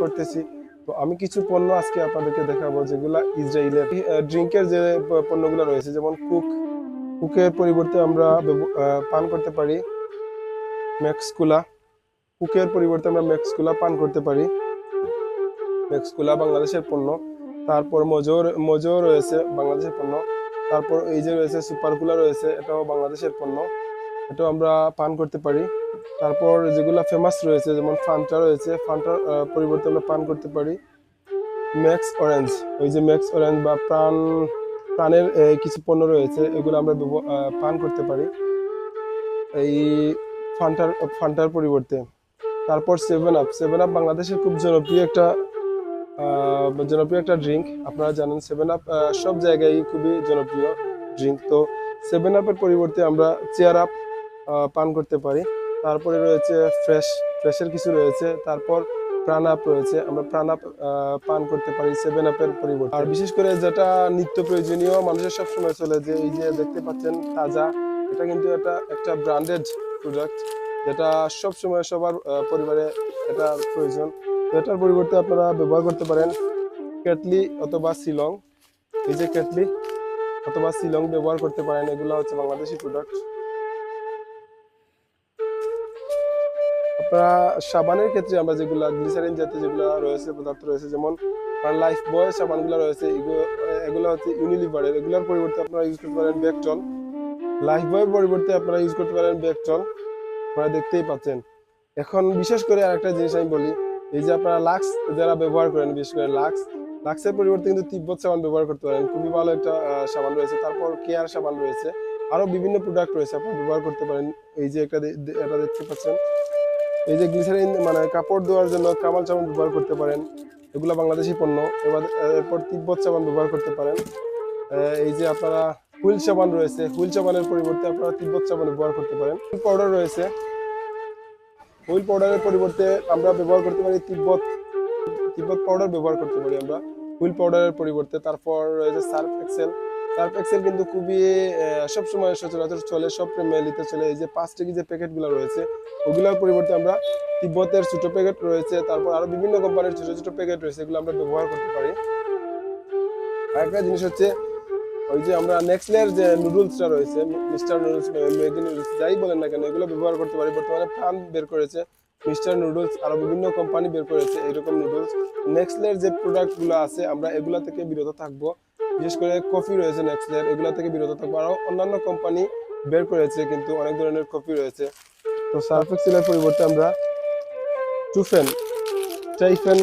করতেছি। তো আমি কিছু পণ্য আজকে আপনাদেরকে দেখাবো যেগুলা ইসরায়েলের ড্রিঙ্কের যে পণ্যগুলো রয়েছে, যেমন কুকের পরিবর্তে আমরা পান করতে পারি ম্যাক্সকুলা। কুকের পরিবর্তে আমরা ম্যাক্সকুলা পান করতে পারি। ম্যাক্সকুলা বাংলাদেশের পণ্য। তারপর মজো রয়েছে বাংলাদেশের পণ্য। তারপর এই যে রয়েছে সুপারকুলা রয়েছে, এটাও বাংলাদেশের পণ্য, এটাও আমরা পান করতে পারি। তারপর যেগুলো ফেমাস রয়েছে যেমন ফান্টা রয়েছে, ফান্টার পরিবর্তে আমরা পান করতে পারি ম্যাক্স অরেঞ্জ। ওই যে ম্যাক্স অরেঞ্জ বা প্রাণের কিছু পণ্য রয়েছে, এগুলো আমরা পান করতে পারি এই ফান্টার পরিবর্তে। তারপর সেভেন আপ বাংলাদেশের খুব জনপ্রিয় একটা ড্রিঙ্ক। আপনারা জানেন সেভেন আপ সব জায়গায় খুবই জনপ্রিয় ড্রিঙ্ক। তো সেভেন আপের পরিবর্তে আমরা চেয়ার আপ পান করতে পারি। তারপরে রয়েছে ফ্রেশের কিছু রয়েছে। তারপর প্রাণ আপ রয়েছে, আমরা প্রাণ আপ পান করতে পারি সেভেন আপের পরিবর্তে। আর বিশেষ করে যেটা নিত্য প্রয়োজনীয় মানুষের সবসময় চলে, যে এই যে দেখতে পাচ্ছেন তাজা, এটা কিন্তু একটা ব্র্যান্ডেড প্রোডাক্ট, যেটা সবসময় সবার পরিবারে এটা প্রয়োজন। তো এটার পরিবর্তে আপনারা ব্যবহার করতে পারেন কেটলি অথবা শিলং। এই যে কেটলি অথবা শিলং ব্যবহার করতে পারেন, এগুলো হচ্ছে বাংলাদেশি প্রোডাক্ট। আপনারা সাবানের ক্ষেত্রে আমরা যেগুলা গ্লিসারিন জাতীয় যেগুলো রয়েছে পদার্থ রয়েছে, যেমন লাইফ বয় সাবানগুলো রয়েছে, এগুলো হচ্ছে ইউনিলিভারের। এগুলোর পরিবর্তে আপনারা ইউজ করতে পারেন বেকটল। লাইফ বয়ের পরিবর্তে আপনারা ইউজ করতে পারেন বেকটল, আপনারা দেখতেই পাচ্ছেন। এখন বিশেষ করে আরেকটা জিনিস আমি বলি, এই যে আপনারা লাক্স যারা ব্যবহার করেন, বিশেষ করে লাক্সের পরিবর্তে কিন্তু তিব্বত সাবান ব্যবহার করতে পারেন, খুবই ভালো একটা সাবান রয়েছে। তারপর কেয়ার সাবান রয়েছে, আরো বিভিন্ন প্রোডাক্ট রয়েছে আপনারা ব্যবহার করতে পারেন। এই যে এটা দেখতে পাচ্ছেন, এই যে গ্লিসারিন মানে কাপড় ধোয়ার জন্য কামাল সাবান ব্যবহার করতে পারেন, এগুলো বাংলাদেশি পণ্য। এরপর তিব্বত সাবান ব্যবহার করতে পারেন। এই যে আপনারা হুইল সাবান রয়েছে, হুইল সাবানের পরিবর্তে আপনারা তিব্বত সাবান ব্যবহার করতে পারেন। পাউডার রয়েছে, হুইল পাউডারের পরিবর্তে আমরা ব্যবহার করতে পারি তিব্বত পাউডার ব্যবহার করতে পারি আমরা হুইল পাউডারের পরিবর্তে। তারপর রয়েছে সার্ফ এক্সেল কিন্তু খুবই সবসময় সচরাচর চলে, সব মেলিতে চলে। এই যে 5 টাকি যে প্যাকেটগুলো রয়েছে, ওগুলোর পরিবর্তে আমরা তিব্বতের ছোট প্যাকেট রয়েছে, তারপর আরো বিভিন্ন কোম্পানির ছোট ছোট প্যাকেট রয়েছে, এগুলো আমরা ব্যবহার করতে পারি। আরেকটা জিনিস হচ্ছে ওই যে আমরা নেক্সলের যে নুডলসটা রয়েছে, মিস্টার নুডলস, ম্যাগি নুডলস, যাই বলেন না কেন, এগুলো ব্যবহার করতে পারি। বর্তমানে প্রাণ বের করেছে মিস্টার নুডলস, আরো বিভিন্ন কোম্পানি বের করেছে এরকম নুডলস। নেক্সলের যে প্রোডাক্টগুলো আছে আমরা এগুলা থেকে বিরত থাকবো, বিশেষ করে কফি রয়েছে নেক্সলের, এগুলা থেকে বিরত থাকবো। আরো অন্যান্য কোম্পানি বের করেছে কিন্তু অনেক ধরনের কফি রয়েছে। তো সার্ফ এক্সেলের পরিবর্তে আমরা টাইফেন